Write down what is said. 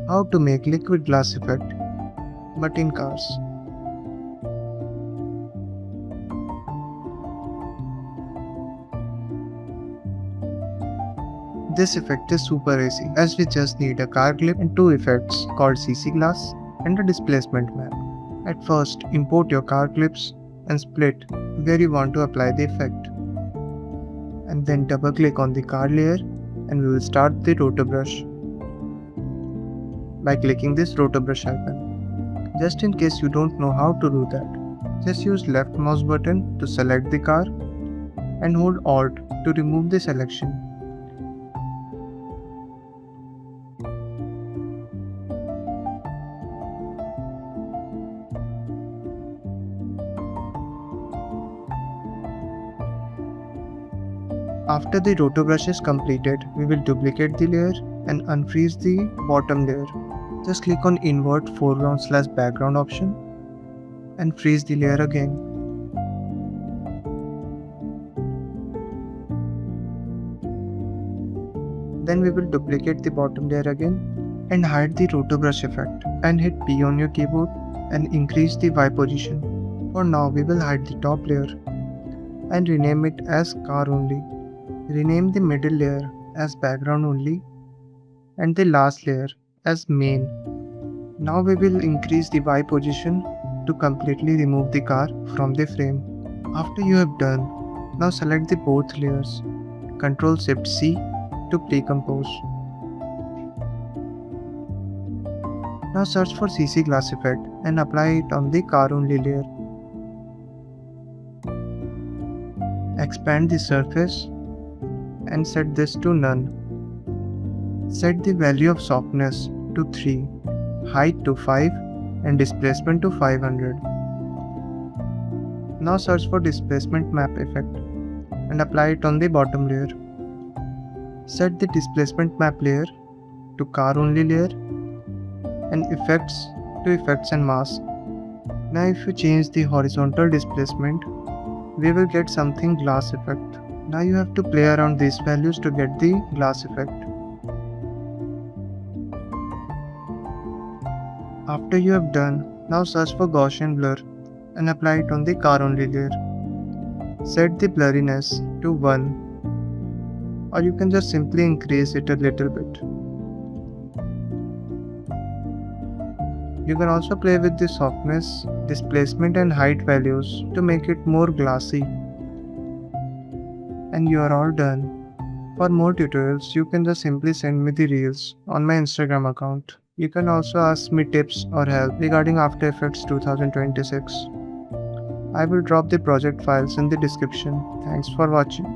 How to make liquid glass effect, but in cars. This effect is super easy as we just need a car clip and two effects called CC glass and a displacement map. At first, import your car clips and split where you want to apply the effect. And then double click on the car layer and we will start the rotor brush by clicking this rotor brush icon. Just in case you don't know how to do that, just use left mouse button to select the car and hold Alt to remove the selection. After the rotor brush is completed, we will duplicate the layer and unfreeze the bottom layer. Just click on invert foreground/background option and freeze the layer again. Then we will duplicate the bottom layer again and hide the rotor brush effect and hit P on your keyboard and increase the Y position. For now we will hide the top layer and rename it as car only. Rename the middle layer as background only and the last layer as main. Now we will increase the Y position to completely remove the car from the frame. After you have done, now select the both layers. Ctrl Shift C to pre-compose. Now search for CC glass effect and apply it on the car only layer. Expand the surface and set this to none. Set the value of softness to 3, height to 5 and displacement to 500. Now search for displacement map effect and apply it on the bottom layer. Set the displacement map layer to car only layer and effects to effects and mask. Now if you change the horizontal displacement, we will get something glass effect. Now you have to play around these values to get the glass effect. After you have done, now search for Gaussian blur and apply it on the car only layer. Set the blurriness to 1 or you can just simply increase it a little bit. You can also play with the softness, displacement and height values to make it more glassy. And you are all done. For more tutorials, you can just simply send me the reels on my Instagram account. You can also ask me tips or help regarding After Effects 2026. I will drop the project files in the description. Thanks for watching.